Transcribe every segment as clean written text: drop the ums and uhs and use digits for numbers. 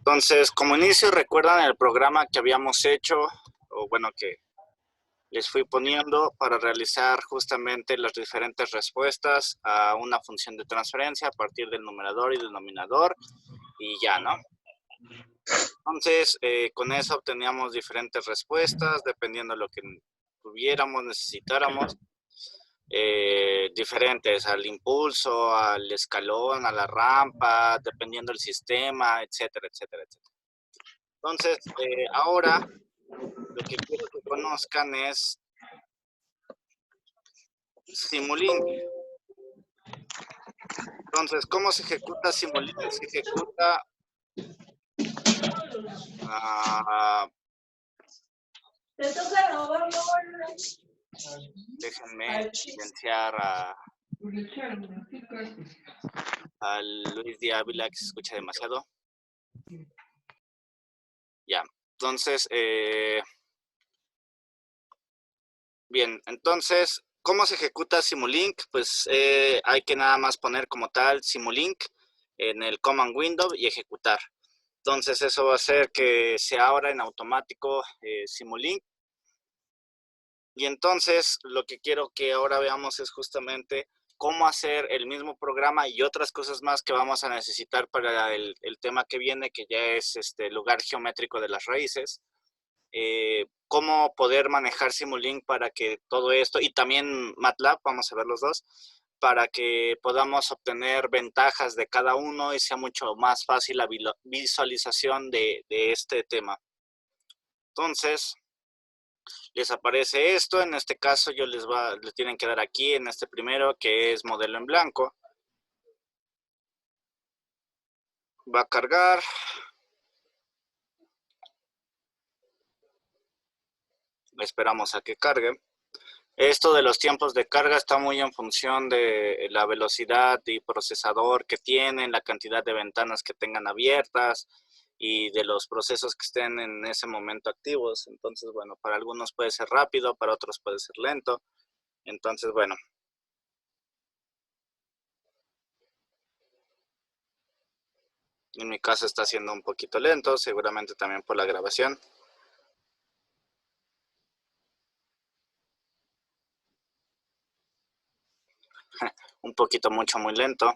Entonces, como inicio, recuerdan el programa que habíamos hecho, o bueno, que les fui poniendo para realizar justamente las diferentes respuestas a una función de transferencia a partir del numerador y del denominador, y ya, ¿no? Entonces, con eso obteníamos diferentes respuestas, dependiendo de lo que tuviéramos, necesitáramos, diferentes al impulso, al escalón, a la rampa, dependiendo del sistema, etcétera, etcétera, etcétera. Entonces, ahora lo que quiero que conozcan es Simulink. Entonces, ¿cómo se ejecuta Simulink? Se ejecuta, uh, déjenme silenciar a Luis de Ávila, que se escucha demasiado. Ya, entonces, bien, entonces, ¿cómo se ejecuta Simulink? Pues hay que nada más poner como tal Simulink en el command window y ejecutar. Entonces eso va a hacer que se abra en automático Simulink. Y entonces lo que quiero que ahora veamos es justamente cómo hacer el mismo programa y otras cosas más que vamos a necesitar para el tema que viene, que ya es el lugar geométrico de las raíces. Cómo poder manejar Simulink para que todo esto, y también MATLAB, vamos a ver los dos, para que podamos obtener ventajas de cada uno y sea mucho más fácil la visualización de este tema. Entonces, les aparece esto, en este caso les tienen que dar aquí en este primero que es modelo en blanco. Va a cargar. Esperamos a que cargue. Esto de los tiempos de carga está muy en función de la velocidad y procesador que tienen, la cantidad de ventanas que tengan abiertas y de los procesos que estén en ese momento activos. Entonces, bueno, para algunos puede ser rápido, para otros puede ser lento. Entonces, bueno. En mi caso está siendo un poquito lento, seguramente también por la grabación. Un poquito mucho, muy lento.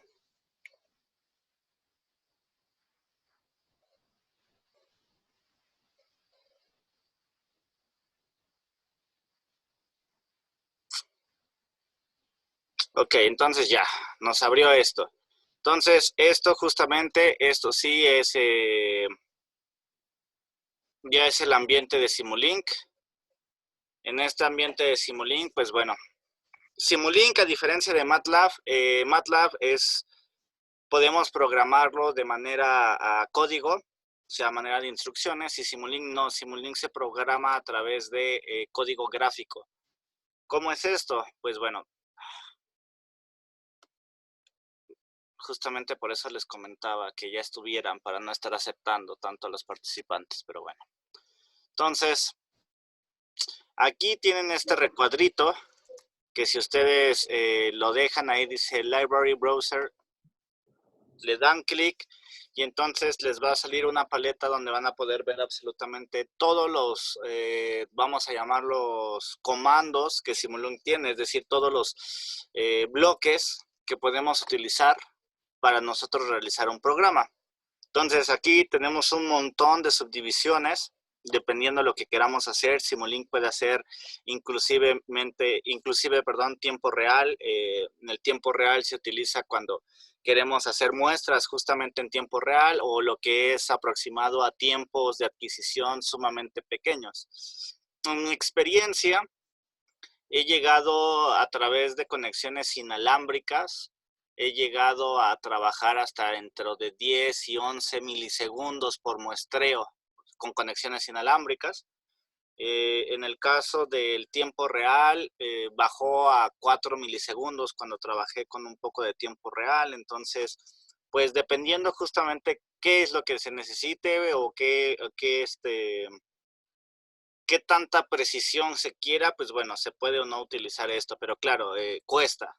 Ok, entonces ya, nos abrió esto. Entonces, esto justamente, esto sí es, ya es el ambiente de Simulink. En este ambiente de Simulink, pues bueno, Simulink a diferencia de MATLAB, MATLAB podemos programarlo de manera a código, o sea, a manera de instrucciones, y Simulink no, Simulink se programa a través de código gráfico. ¿Cómo es esto? Pues bueno, justamente por eso les comentaba que ya estuvieran para no estar aceptando tanto a los participantes, pero bueno. Entonces, aquí tienen este recuadrito que si ustedes lo dejan ahí, dice Library Browser, le dan clic y entonces les va a salir una paleta donde van a poder ver absolutamente todos los, vamos a llamarlos comandos que Simulink tiene, es decir, todos los bloques que podemos utilizar para nosotros realizar un programa. Entonces aquí tenemos un montón de subdivisiones, dependiendo de lo que queramos hacer. Simulink puede hacer inclusive tiempo real. En el tiempo real se utiliza cuando queremos hacer muestras justamente en tiempo real o lo que es aproximado a tiempos de adquisición sumamente pequeños. En mi experiencia, he llegado a través de conexiones inalámbricas, he llegado a trabajar hasta dentro de 10 y 11 milisegundos por muestreo con conexiones inalámbricas. En el caso del tiempo real, bajó a 4 milisegundos cuando trabajé con un poco de tiempo real. Entonces, pues dependiendo justamente qué es lo que se necesite o qué tanta precisión se quiera, pues bueno, se puede o no utilizar esto, pero claro, cuesta.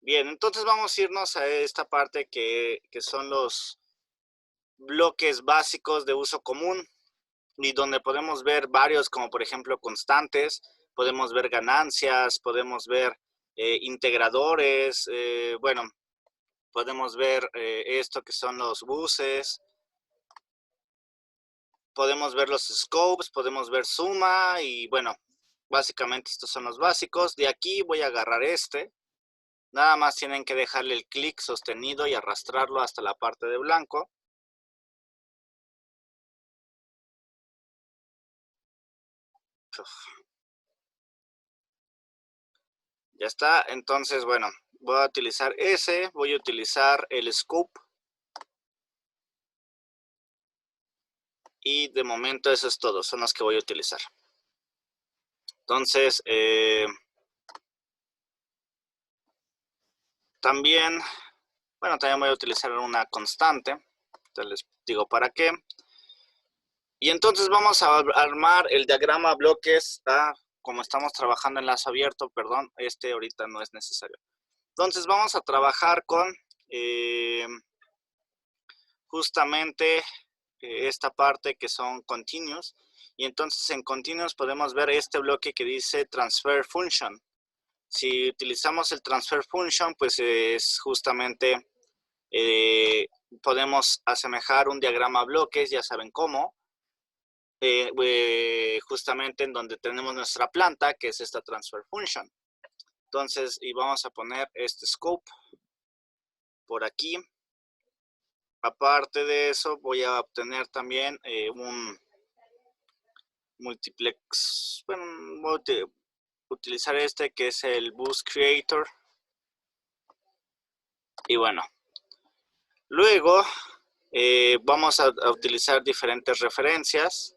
Bien, entonces vamos a irnos a esta parte que son los bloques básicos de uso común y donde podemos ver varios, como por ejemplo constantes, podemos ver ganancias, podemos ver integradores, bueno, podemos ver esto que son los buses, podemos ver los scopes, podemos ver suma y bueno, básicamente estos son los básicos. De aquí voy a agarrar este. Nada más tienen que dejarle el clic sostenido y arrastrarlo hasta la parte de blanco. Ya está, entonces bueno, voy a utilizar ese, voy a utilizar el scope. Y de momento eso es todo, son los que voy a utilizar. Entonces, también voy a utilizar una constante. Entonces les digo para qué. Y entonces vamos a armar el diagrama bloques. Como estamos trabajando en lazo abierto, perdón, este ahorita no es necesario. Entonces vamos a trabajar con justamente esta parte que son continuous. Y entonces en continuous podemos ver este bloque que dice transfer function. Si utilizamos el transfer function, pues es justamente, podemos asemejar un diagrama a bloques, ya saben cómo, justamente en donde tenemos nuestra planta, que es esta transfer function. Entonces, y vamos a poner este scope por aquí. Aparte de eso, voy a obtener también un multiplex, bueno, voy a utilizar este que es el boost creator. Y bueno, luego vamos a utilizar diferentes referencias.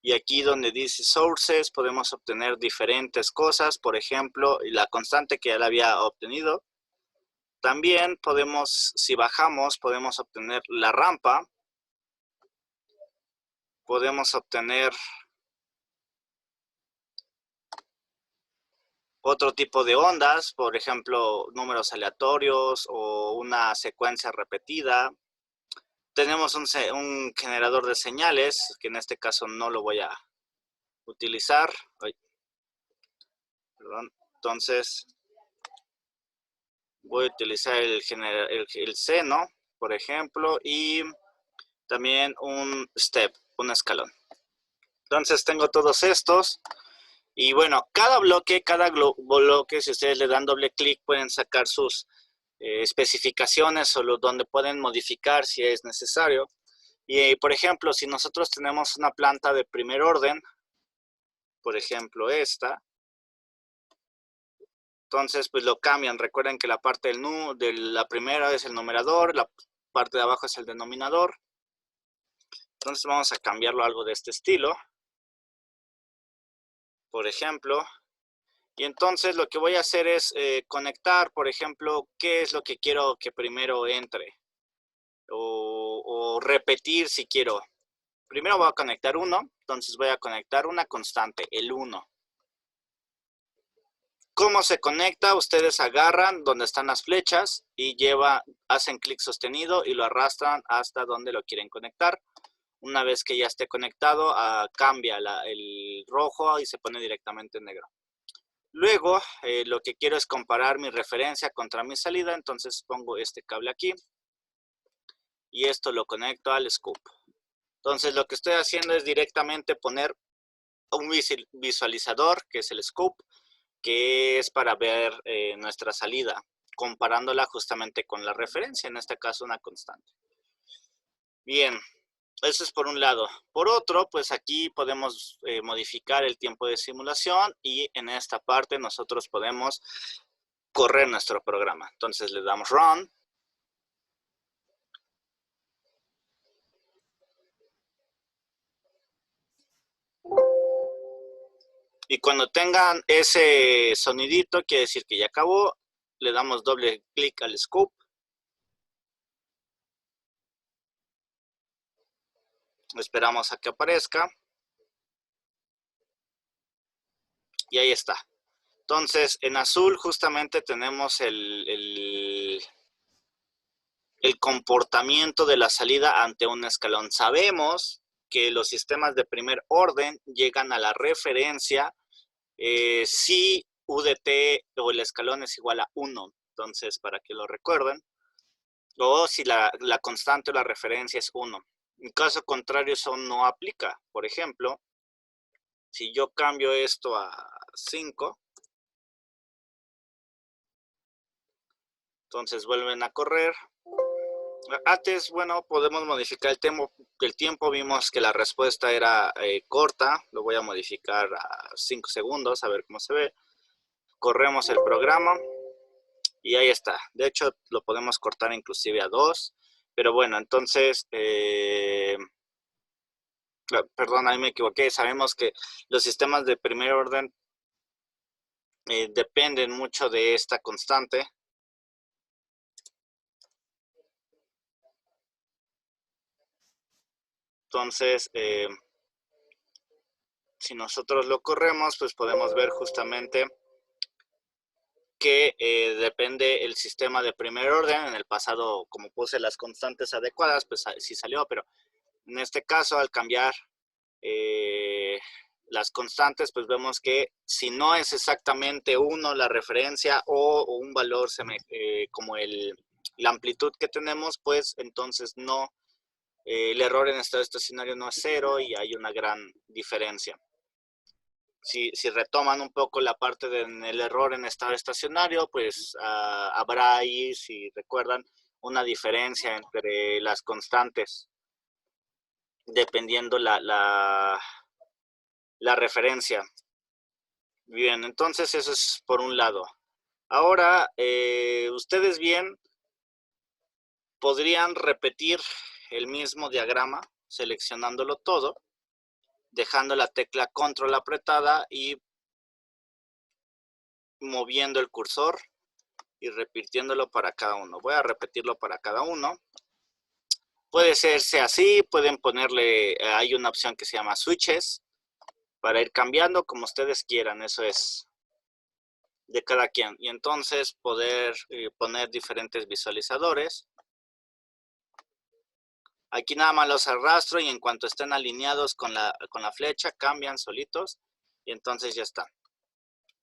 Y aquí donde dice sources podemos obtener diferentes cosas. Por ejemplo, la constante que ya la había obtenido. También podemos, si bajamos, podemos obtener la rampa. Podemos obtener otro tipo de ondas, por ejemplo, números aleatorios o una secuencia repetida. Tenemos un generador de señales, que en este caso no lo voy a utilizar. Perdón. Entonces, voy a utilizar el seno, por ejemplo, y también un step, un escalón. Entonces, tengo todos estos. Y bueno, cada bloque, si ustedes le dan doble clic, pueden sacar sus especificaciones o donde pueden modificar si es necesario. Y por ejemplo, si nosotros tenemos una planta de primer orden, por ejemplo esta, entonces pues lo cambian. Recuerden que la parte de la primera es el numerador, la parte de abajo es el denominador. Entonces vamos a cambiarlo a algo de este estilo, por ejemplo. Y entonces lo que voy a hacer es conectar, por ejemplo, qué es lo que quiero que primero entre. O repetir si quiero. Primero voy a conectar uno, entonces voy a conectar una constante, el 1. ¿Cómo se conecta? Ustedes agarran donde están las flechas y hacen clic sostenido y lo arrastran hasta donde lo quieren conectar. Una vez que ya esté conectado, cambia el rojo y se pone directamente en negro. Luego, lo que quiero es comparar mi referencia contra mi salida, entonces pongo este cable aquí y esto lo conecto al scope. Entonces, lo que estoy haciendo es directamente poner un visualizador, que es el scope, que es para ver nuestra salida, comparándola justamente con la referencia, en este caso una constante. Bien, eso es por un lado. Por otro, pues aquí podemos modificar el tiempo de simulación y en esta parte nosotros podemos correr nuestro programa. Entonces le damos Run. Y cuando tengan ese sonidito, quiere decir que ya acabó. Le damos doble clic al scope. Esperamos a que aparezca. Y ahí está. Entonces, en azul justamente tenemos el comportamiento de la salida ante un escalón. Sabemos que los sistemas de primer orden llegan a la referencia si UDT o el escalón es igual a 1. Entonces, para que lo recuerden, o si la constante o la referencia es 1. En caso contrario, eso no aplica. Por ejemplo, si yo cambio esto a 5, entonces vuelven a correr. Antes, bueno, podemos modificar el tiempo. Vimos que la respuesta era corta. Lo voy a modificar a 5 segundos, a ver cómo se ve. Corremos el programa y ahí está. De hecho, lo podemos cortar inclusive a 2. Pero bueno, entonces, perdón, ahí me equivoqué. Sabemos que los sistemas de primer orden dependen mucho de esta constante. Entonces, si nosotros lo corremos, pues podemos ver justamente que depende el sistema de primer orden. En el pasado, como puse las constantes adecuadas, pues sí salió, pero en este caso, al cambiar las constantes, pues vemos que si no es exactamente 1 la referencia o un valor como la amplitud que tenemos, pues entonces no, el error en estado estacionario no es 0 y hay una gran diferencia. Si retoman un poco la parte del error en estado estacionario, pues habrá ahí, si recuerdan, una diferencia entre las constantes, dependiendo la referencia. Bien, entonces eso es por un lado. Ahora, ustedes bien podrían repetir el mismo diagrama, seleccionándolo todo, dejando la tecla control apretada y moviendo el cursor y repitiéndolo para cada uno. Voy a repetirlo para cada uno. Puede serse así, pueden ponerle, hay una opción que se llama switches, para ir cambiando como ustedes quieran, eso es de cada quien. Y entonces poder poner diferentes visualizadores. Aquí nada más los arrastro y en cuanto estén alineados con la flecha, cambian solitos y entonces ya está.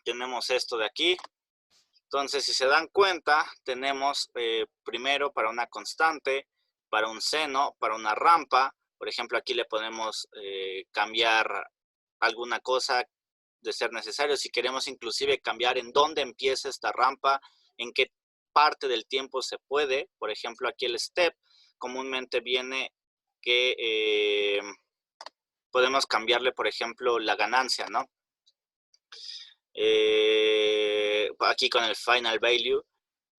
Tenemos esto de aquí. Entonces, si se dan cuenta, tenemos primero para una constante, para un seno, para una rampa. Por ejemplo, aquí le podemos cambiar alguna cosa de ser necesario. Si queremos inclusive cambiar en dónde empieza esta rampa, en qué parte del tiempo se puede. Por ejemplo, aquí el step comúnmente viene que podemos cambiarle, por ejemplo, la ganancia, ¿no? Aquí con el final value.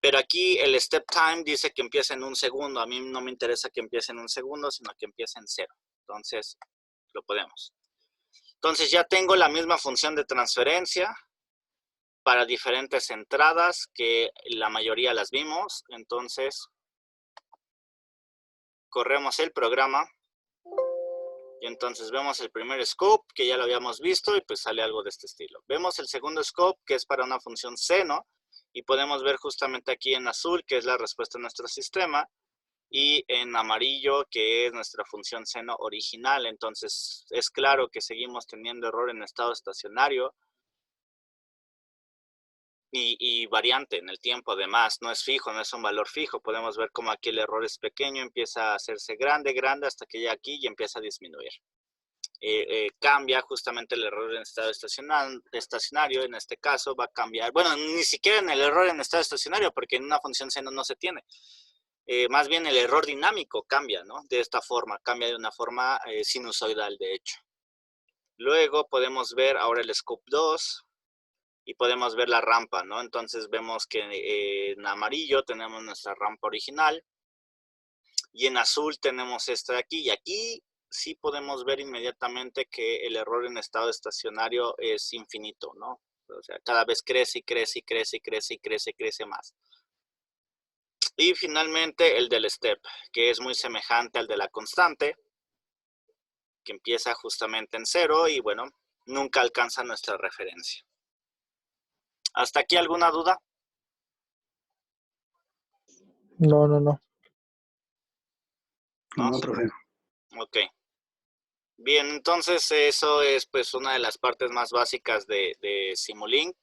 Pero aquí el step time dice que empieza en 1 segundo. A mí no me interesa que empiece en 1 segundo, sino que empiece en 0. Entonces, lo podemos. Entonces, ya tengo la misma función de transferencia para diferentes entradas, que la mayoría las vimos. Entonces, corremos el programa. Y entonces vemos el primer scope, que ya lo habíamos visto, y pues sale algo de este estilo. Vemos el segundo scope, que es para una función seno, y podemos ver justamente aquí en azul, que es la respuesta a nuestro sistema, y en amarillo, que es nuestra función seno original. Entonces es claro que seguimos teniendo error en estado estacionario y variante en el tiempo. Además, no es fijo, no es un valor fijo. Podemos ver como aquí el error es pequeño, empieza a hacerse grande, hasta que llega aquí y empieza a disminuir. Cambia justamente el error en estado estacionario. En este caso va a cambiar, bueno, ni siquiera en el error en estado estacionario, porque en una función seno no se tiene. Más bien el error dinámico cambia, ¿no? De esta forma, cambia de una forma sinusoidal, de hecho. Luego podemos ver ahora el scope 2 y podemos ver la rampa, ¿no? Entonces vemos que en amarillo tenemos nuestra rampa original y en azul tenemos esta de aquí. Y aquí sí podemos ver inmediatamente que el error en estado estacionario es infinito, ¿no? O sea, cada vez crece y crece y crece y crece y crece y crece más. Y finalmente el del step, que es muy semejante al de la constante, que empieza justamente en 0 y bueno, nunca alcanza nuestra referencia. ¿Hasta aquí alguna duda? No. ¿no? No, profe. Ok. Bien, entonces eso es pues una de las partes más básicas de Simulink.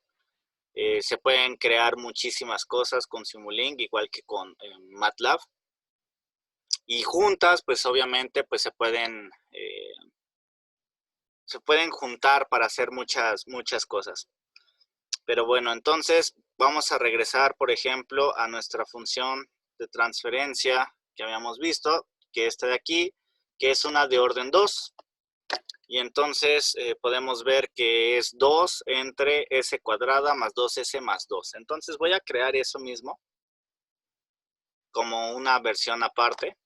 Se pueden crear muchísimas cosas con Simulink, igual que con MATLAB. Y juntas, pues obviamente, pues se pueden juntar para hacer muchas cosas. Pero bueno, entonces vamos a regresar, por ejemplo, a nuestra función de transferencia que habíamos visto, que esta de aquí, que es una de orden 2. Y entonces podemos ver que es 2 entre s cuadrada más 2s más 2. Entonces voy a crear eso mismo como una versión aparte.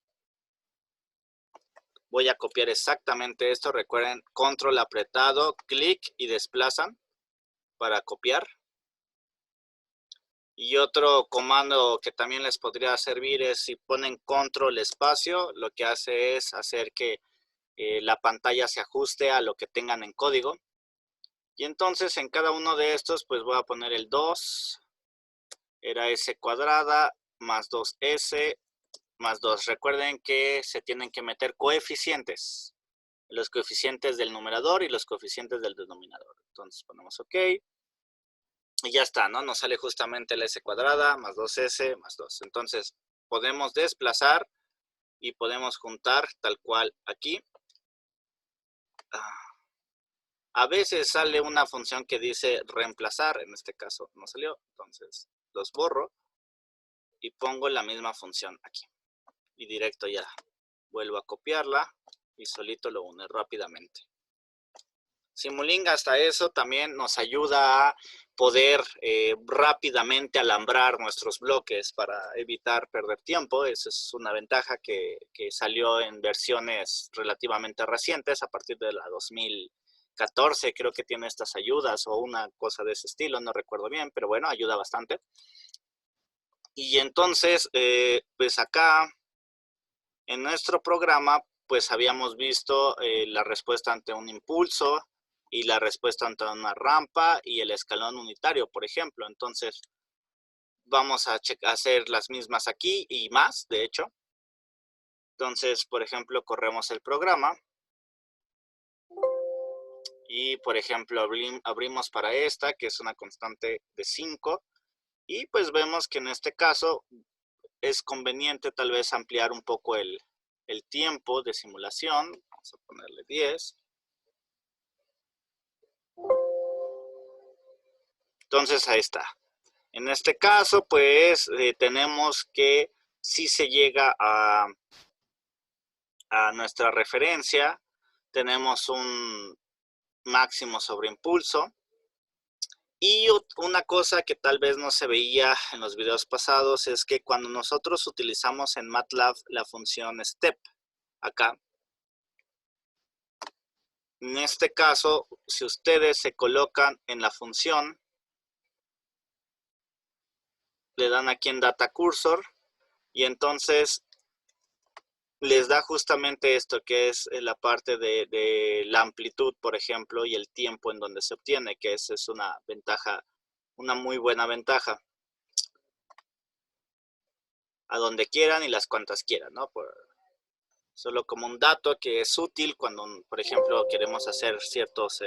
Voy a copiar exactamente esto. Recuerden, control apretado, clic y desplazan para copiar. Y otro comando que también les podría servir es si ponen control espacio, lo que hace es hacer que la pantalla se ajuste a lo que tengan en código. Y entonces en cada uno de estos pues voy a poner el 2, era s cuadrada, más 2s, más 2. Recuerden que se tienen que meter coeficientes. Los coeficientes del numerador y los coeficientes del denominador. Entonces ponemos OK. Y ya está, ¿no? Nos sale justamente la s cuadrada más 2s más 2. Entonces podemos desplazar y podemos juntar tal cual aquí. A veces sale una función que dice reemplazar, en este caso no salió, entonces los borro y pongo la misma función aquí. Y directo ya vuelvo a copiarla y solito lo une rápidamente. Simulink hasta eso también nos ayuda a poder rápidamente alambrar nuestros bloques para evitar perder tiempo. Esa es una ventaja que salió en versiones relativamente recientes, a partir de la 2014 creo que tiene estas ayudas o una cosa de ese estilo, no recuerdo bien, pero bueno, ayuda bastante. Y entonces, pues acá en nuestro programa, pues habíamos visto la respuesta ante un impulso y la respuesta ante una rampa y el escalón unitario, por ejemplo. Entonces, vamos a hacer las mismas aquí y más, de hecho. Entonces, por ejemplo, corremos el programa. Y, por ejemplo, abrimos para esta, que es una constante de 5. Y pues vemos que en este caso es conveniente tal vez ampliar un poco el tiempo de simulación. Vamos a ponerle 10. Entonces ahí está. En este caso, pues tenemos que si se llega a nuestra referencia, tenemos un máximo sobreimpulso. Y una cosa que tal vez no se veía en los videos pasados es que cuando nosotros utilizamos en MATLAB la función step, acá, en este caso, si ustedes se colocan en la función, le dan aquí en Data Cursor y entonces les da justamente esto que es la parte de la amplitud, por ejemplo, y el tiempo en donde se obtiene, que es una ventaja, una muy buena ventaja. A donde quieran y las cuantas quieran, ¿no? Solo como un dato que es útil cuando, por ejemplo, queremos hacer ciertos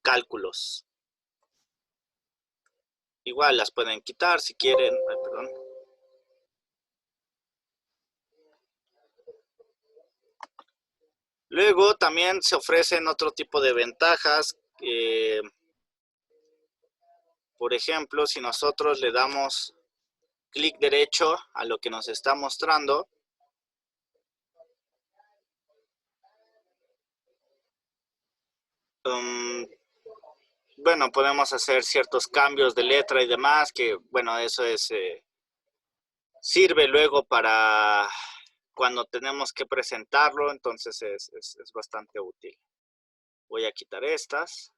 cálculos. Igual las pueden quitar si quieren. Ay, perdón. Luego también se ofrecen otro tipo de ventajas. Por ejemplo, si nosotros le damos clic derecho a lo que nos está mostrando, bueno, podemos hacer ciertos cambios de letra y demás, que bueno, eso es sirve luego para cuando tenemos que presentarlo, entonces es bastante útil. Voy a quitar estas.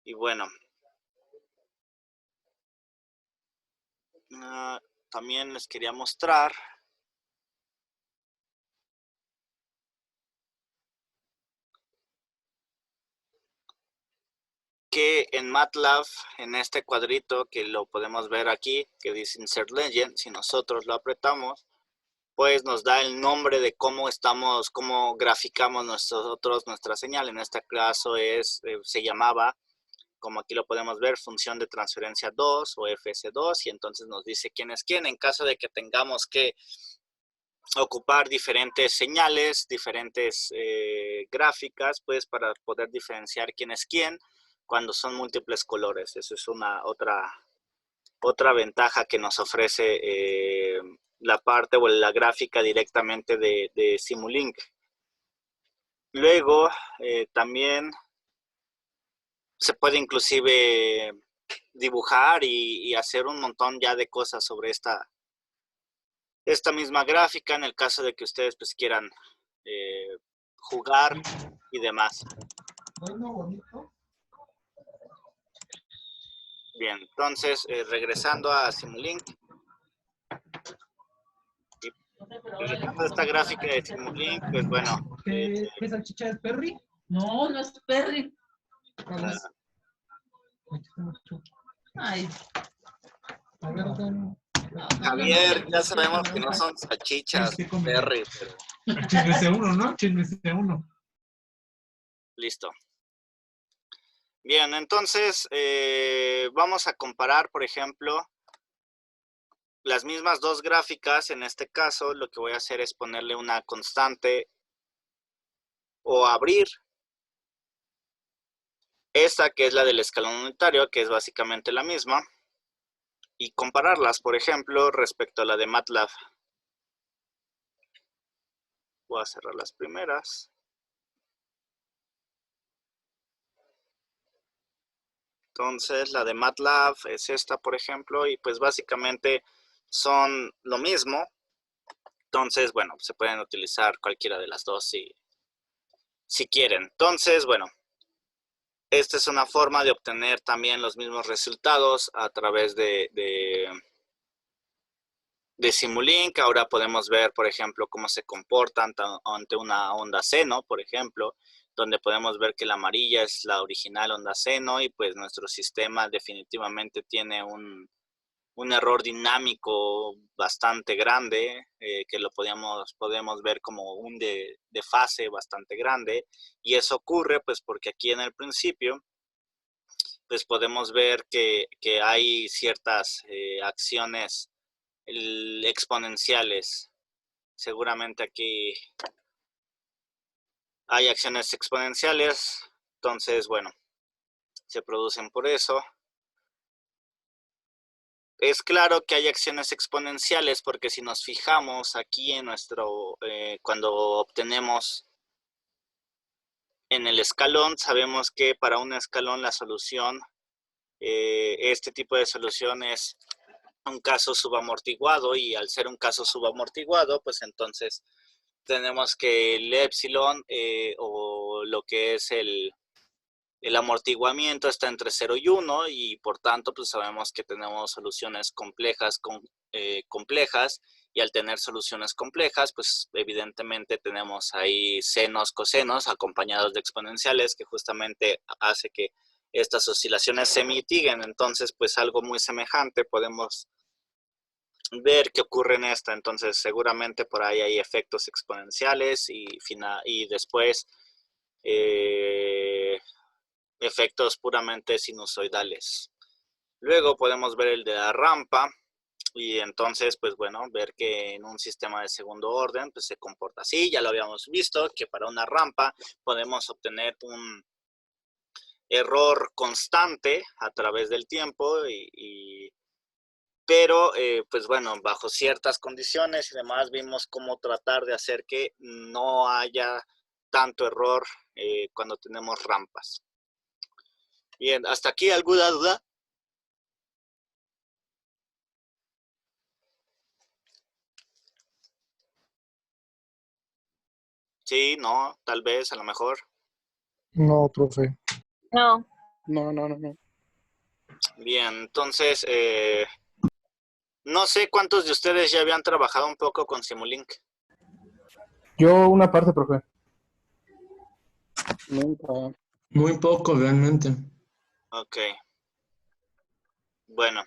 Y bueno, también les quería mostrar que que en MATLAB, en este cuadrito que lo podemos ver aquí, que dice Insert Legend, si nosotros lo apretamos, pues nos da el nombre de cómo graficamos nuestra señal. En este caso se llamaba, como aquí lo podemos ver, función de transferencia 2 o FS2, y entonces nos dice quién es quién. En caso de que tengamos que ocupar diferentes señales, diferentes gráficas, pues para poder diferenciar quién es quién cuando son múltiples colores. Eso es otra ventaja que nos ofrece la parte o la gráfica directamente de Simulink. Luego también se puede inclusive dibujar y hacer un montón ya de cosas sobre esta misma gráfica en el caso de que ustedes pues quieran jugar y demás. Bien, entonces regresando a Simulink. Regresando a esta gráfica de Simulink, pues bueno. ¿Qué salchicha es Perry? No, no es Perry. Ay. A ver, Javier, ya sabemos que no son salchichas, Perry, pero... Chismese uno, ¿no? Chismese uno. Listo. Bien, entonces vamos a comparar, por ejemplo, las mismas dos gráficas. En este caso, lo que voy a hacer es ponerle una constante o abrir esta, que es la del escalón unitario, que es básicamente la misma, y compararlas, por ejemplo, respecto a la de MATLAB. Voy a cerrar las primeras. Entonces, la de MATLAB es esta, por ejemplo, y pues básicamente son lo mismo. Entonces, bueno, se pueden utilizar cualquiera de las dos si quieren. Entonces, bueno, esta es una forma de obtener también los mismos resultados a través de Simulink. Ahora podemos ver, por ejemplo, cómo se comportan ante una onda seno, por ejemplo, donde podemos ver que la amarilla es la original onda seno y pues nuestro sistema definitivamente tiene un error dinámico bastante grande, que lo podemos ver como un de fase bastante grande, y eso ocurre pues porque aquí en el principio pues podemos ver que hay ciertas acciones exponenciales. Seguramente aquí hay acciones exponenciales, entonces bueno, se producen por eso. Es claro que hay acciones exponenciales porque si nos fijamos aquí en cuando obtenemos en el escalón, sabemos que para un escalón la solución, este tipo de solución es un caso subamortiguado, y al ser un caso subamortiguado, pues entonces tenemos que el épsilon o lo que es el amortiguamiento está entre 0 y 1, y por tanto pues sabemos que tenemos soluciones complejas y al tener soluciones complejas pues evidentemente tenemos ahí senos, cosenos acompañados de exponenciales, que justamente hace que estas oscilaciones se mitiguen. Entonces pues algo muy semejante podemos ver que ocurre en esta. Entonces seguramente por ahí hay efectos exponenciales y después efectos puramente sinusoidales. Luego podemos ver el de la rampa, y entonces pues bueno, ver que en un sistema de segundo orden pues se comporta así. Ya lo habíamos visto que para una rampa podemos obtener un error constante a través del tiempo, pero pues bueno, bajo ciertas condiciones y demás vimos cómo tratar de hacer que no haya tanto error cuando tenemos rampas. Bien, ¿hasta aquí alguna duda? Sí, no, tal vez, a lo mejor. No, profe. No. No. Bien, entonces, no sé cuántos de ustedes ya habían trabajado un poco con Simulink. Yo una parte, profe. Muy poco realmente. Ok. Bueno.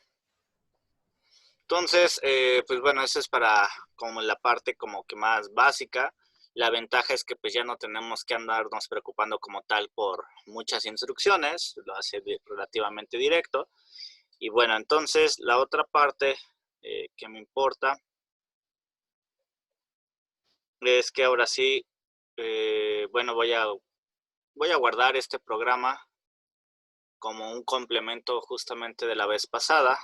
Entonces, pues bueno, eso es para como la parte como que más básica. La ventaja es que pues ya no tenemos que andarnos preocupando como tal por muchas instrucciones, lo hace relativamente directo. Y bueno, entonces la otra parte que me importa es que ahora sí, bueno, voy a guardar este programa como un complemento justamente de la vez pasada.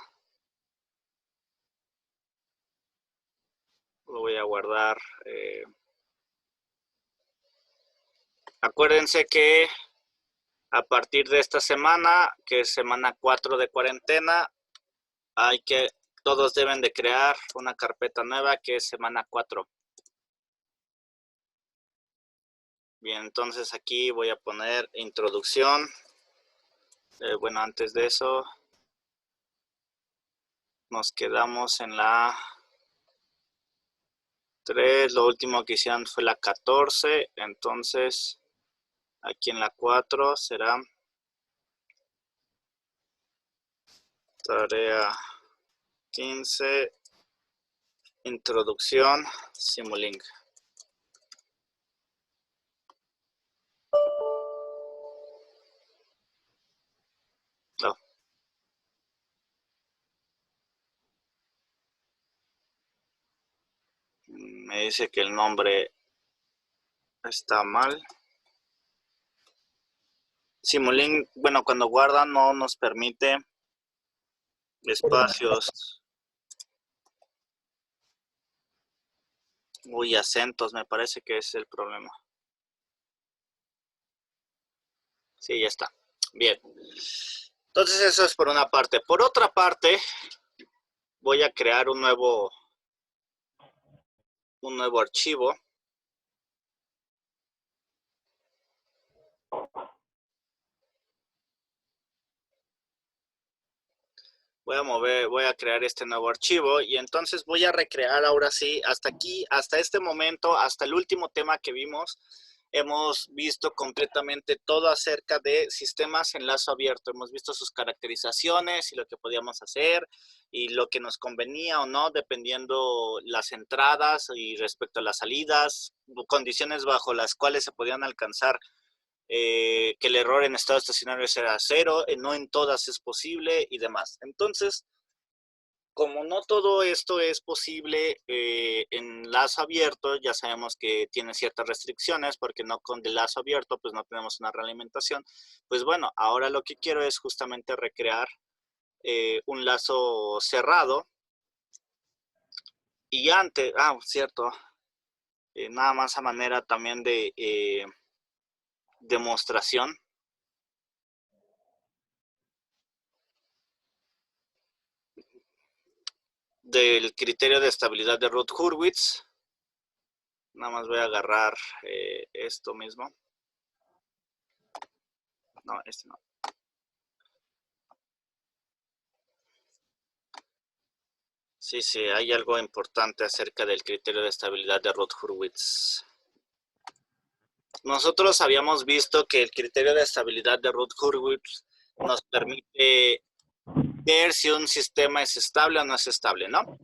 Lo voy a guardar. Acuérdense que a partir de esta semana, que es semana 4 de cuarentena, todos deben de crear una carpeta nueva que es semana 4. Bien, entonces aquí voy a poner introducción. Bueno, antes de eso, nos quedamos en la 3. Lo último que hicieron fue la 14. Entonces, aquí en la 4 será tarea 15, introducción, Simulink. No. Me dice que el nombre está mal. Simulink, bueno, cuando guarda no nos permite espacios. Uy, acentos, me parece que es el problema. Sí, ya está. Bien. Entonces eso es por una parte. Por otra parte, voy a crear un nuevo archivo. Voy a crear este nuevo archivo y entonces voy a recrear ahora sí, hasta aquí, hasta este momento, hasta el último tema que vimos, hemos visto completamente todo acerca de sistemas en lazo abierto. Hemos visto sus caracterizaciones y lo que podíamos hacer y lo que nos convenía o no, dependiendo las entradas y respecto a las salidas, condiciones bajo las cuales se podían alcanzar que el error en estado estacionario será 0, no en todas es posible y demás. Entonces, como no todo esto es posible en lazo abierto, ya sabemos que tiene ciertas restricciones, porque no con el lazo abierto, pues no tenemos una realimentación. Pues bueno, ahora lo que quiero es justamente recrear un lazo cerrado. Y antes, cierto, nada más a manera también de demostración. Del criterio de estabilidad de Routh-Hurwitz. Nada más voy a agarrar esto mismo. No, este no. Sí, sí, hay algo importante acerca del criterio de estabilidad de Routh-Hurwitz. Nosotros habíamos visto que el criterio de estabilidad de Routh-Hurwitz nos permite ver si un sistema es estable o no es estable, ¿no?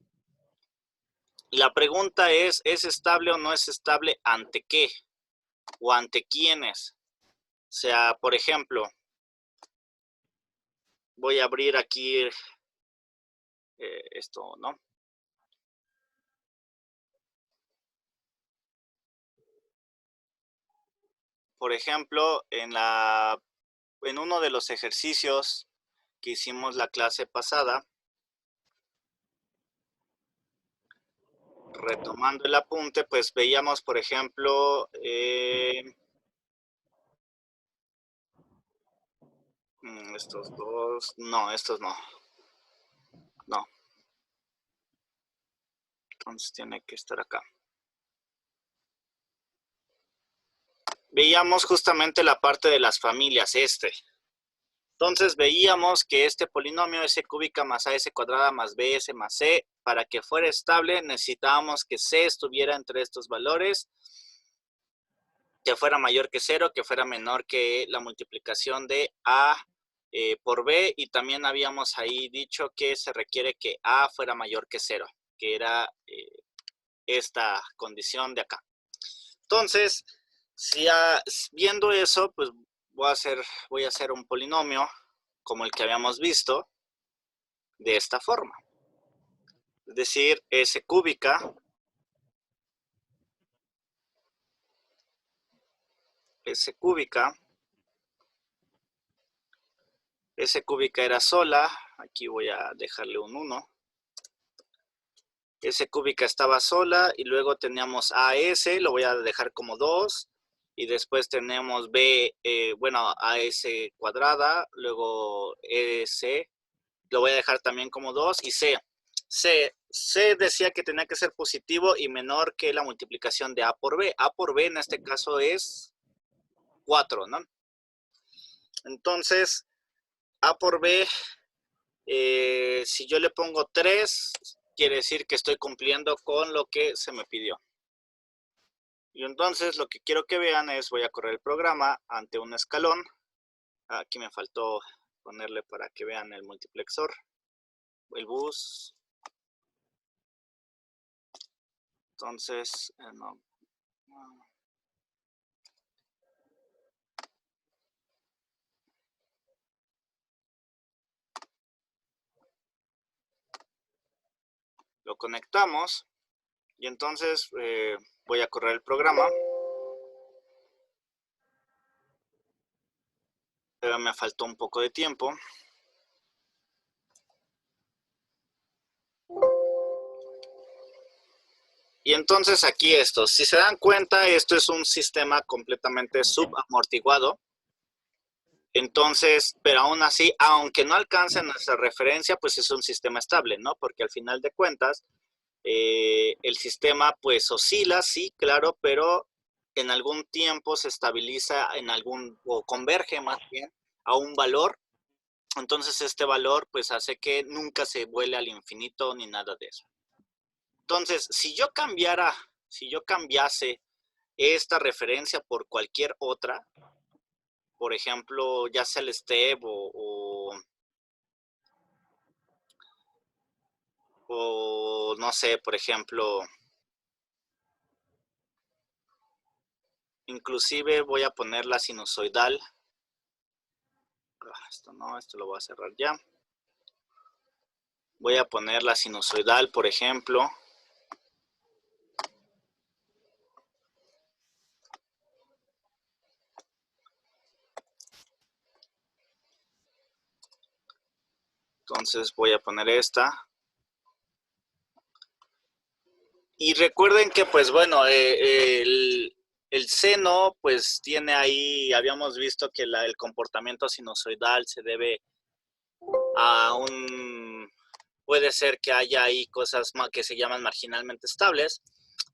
La pregunta ¿es estable o no es estable ante qué? ¿O ante quiénes? O sea, por ejemplo, voy a abrir aquí esto, ¿no? Por ejemplo, en uno de los ejercicios que hicimos la clase pasada, retomando el apunte, pues veíamos, por ejemplo, estos dos, no, estos no. No. Entonces tiene que estar acá. Veíamos justamente la parte de las familias, Entonces veíamos que este polinomio S cúbica más AS cuadrada más BS más C, para que fuera estable necesitábamos que C estuviera entre estos valores, que fuera mayor que 0, que fuera menor que la multiplicación de A por B, y también habíamos ahí dicho que se requiere que A fuera mayor que 0, que era esta condición de acá. Entonces, si viendo eso, pues voy a hacer un polinomio como el que habíamos visto, de esta forma. Es decir, S cúbica era sola, aquí voy a dejarle un 1. S cúbica estaba sola, y luego teníamos AS, lo voy a dejar como 2, y después tenemos B, bueno, AS cuadrada, luego EC, lo voy a dejar también como 2, y C decía que tenía que ser positivo y menor que la multiplicación de A por B. A por B en este caso es 4, ¿no? Entonces, A por B, si yo le pongo 3, quiere decir que estoy cumpliendo con lo que se me pidió. Y entonces lo que quiero que vean es, voy a correr el programa ante un escalón. Aquí me faltó ponerle para que vean el multiplexor, el bus. Entonces, no. Lo conectamos y entonces voy a correr el programa. Pero me faltó un poco de tiempo. Y entonces aquí esto, si se dan cuenta, esto es un sistema completamente subamortiguado. Entonces, pero aún así, aunque no alcance nuestra referencia, pues es un sistema estable, ¿no? Porque al final de cuentas, el sistema pues oscila, sí, claro, pero en algún tiempo se estabiliza o converge más bien a un valor. Entonces este valor pues hace que nunca se vuele al infinito ni nada de eso. Entonces, si yo cambiase esta referencia por cualquier otra, por ejemplo, ya sea el step o no sé, por ejemplo, inclusive voy a poner la sinusoidal. Esto no, esto lo voy a cerrar ya. Voy a poner la sinusoidal, por ejemplo. Entonces voy a poner esta. Y recuerden que, pues bueno, el seno, pues tiene ahí, habíamos visto que el comportamiento sinusoidal se debe a puede ser que haya ahí cosas que se llaman marginalmente estables,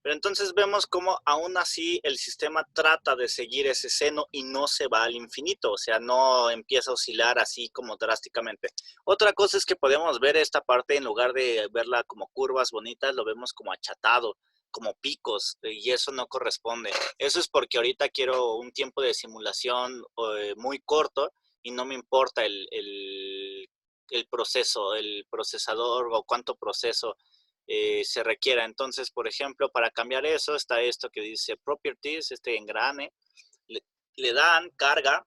pero entonces vemos cómo aún así el sistema trata de seguir ese seno y no se va al infinito, o sea, no empieza a oscilar así como drásticamente. Otra cosa es que podemos ver esta parte, en lugar de verla como curvas bonitas, lo vemos como achatado, como picos, y eso no corresponde. Eso es porque ahorita quiero un tiempo de simulación muy corto y no me importa el proceso, el procesador o cuánto proceso se requiera. Entonces, por ejemplo, para cambiar eso, está esto que dice Properties, este engrane, le dan carga.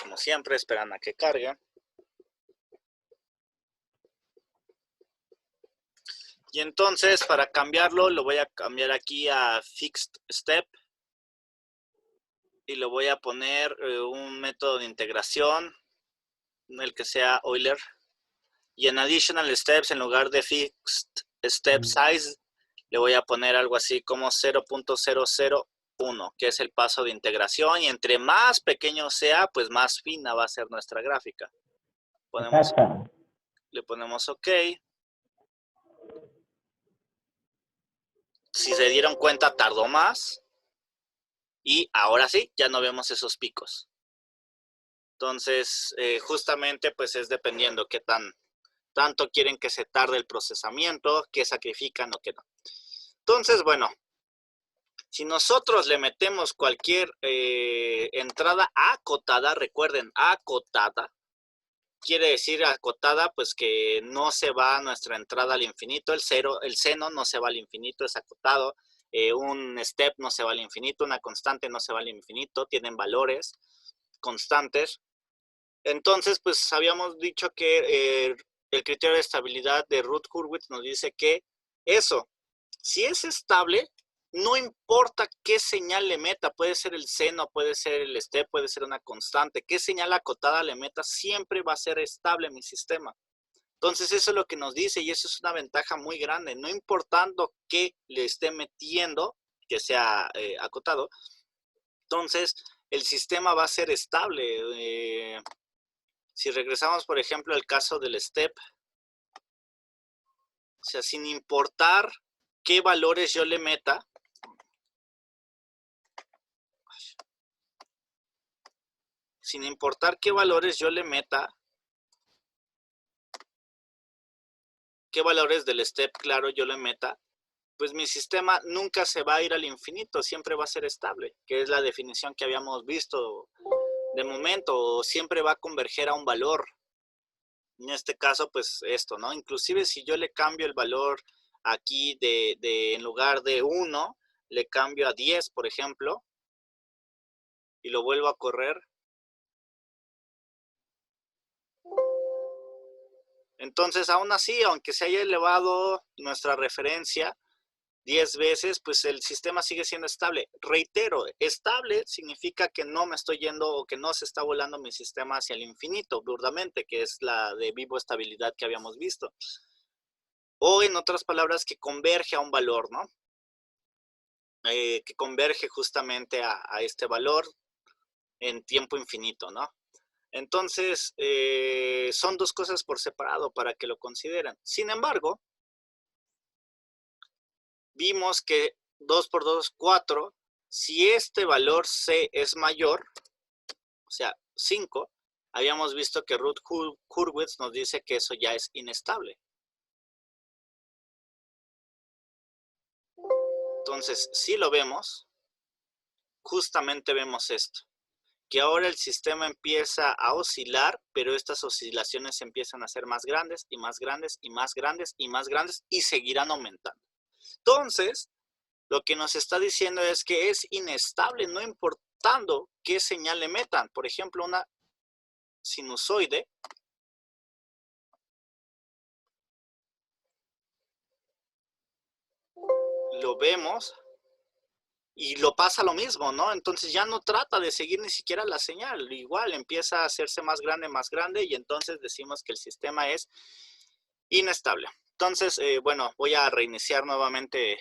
Como siempre, esperan a que cargue. Y entonces, para cambiarlo, lo voy a cambiar aquí a Fixed Step. Y lo voy a poner un método de integración, el que sea Euler. Y en Additional Steps, en lugar de Fixed Step Size, le voy a poner algo así como 0.001, que es el paso de integración. Y entre más pequeño sea, pues más fina va a ser nuestra gráfica. Le ponemos OK. Si se dieron cuenta, tardó más. Y ahora sí, ya no vemos esos picos. Entonces, justamente, pues es dependiendo qué tanto quieren que se tarde el procesamiento, qué sacrifican o qué no. Entonces, bueno, Si nosotros le metemos cualquier entrada acotada, recuerden, acotada, quiere decir acotada, pues que no se va nuestra entrada al infinito, el seno no se va al infinito, es acotado, un step no se va al infinito, una constante no se va al infinito, tienen valores constantes. Entonces, pues habíamos dicho que el criterio de estabilidad de Routh-Hurwitz nos dice que eso, si es estable, no importa qué señal le meta, puede ser el seno, puede ser el step, puede ser una constante, qué señal acotada le meta, siempre va a ser estable mi sistema. Entonces eso es lo que nos dice y eso es una ventaja muy grande, no importando qué le esté metiendo, que sea acotado, entonces el sistema va a ser estable. Si regresamos, por ejemplo, al caso del step, o sea, sin importar qué valores yo le meta, qué valores del step, claro, yo le meta, pues mi sistema nunca se va a ir al infinito, siempre va a ser estable, que es la definición que habíamos visto de momento, o siempre va a converger a un valor. En este caso, pues esto, ¿no? Inclusive si yo le cambio el valor aquí en lugar de 1, le cambio a 10, por ejemplo, y lo vuelvo a correr. Entonces, aún así, aunque se haya elevado nuestra referencia 10 veces, pues el sistema sigue siendo estable. Reitero, estable significa que no me estoy yendo o que no se está volando mi sistema hacia el infinito, burdamente, que es la de vivo-estabilidad que habíamos visto. O en otras palabras, que converge a un valor, ¿no? Que converge justamente a este valor en tiempo infinito, ¿no? Entonces, son dos cosas por separado para que lo consideren. Sin embargo, vimos que 2 por 2 es 4. Si este valor C es mayor, o sea, 5, habíamos visto que Routh-Hurwitz nos dice que eso ya es inestable. Entonces, si lo vemos, justamente vemos esto, que ahora el sistema empieza a oscilar, pero estas oscilaciones empiezan a ser más grandes y más grandes y más grandes y más grandes y seguirán aumentando. Entonces, lo que nos está diciendo es que es inestable, no importando qué señal le metan. Por ejemplo, una sinusoide lo vemos y lo pasa lo mismo, ¿no? Entonces ya no trata de seguir ni siquiera la señal. Igual empieza a hacerse más grande y entonces decimos que el sistema es inestable. Entonces, bueno, voy a reiniciar nuevamente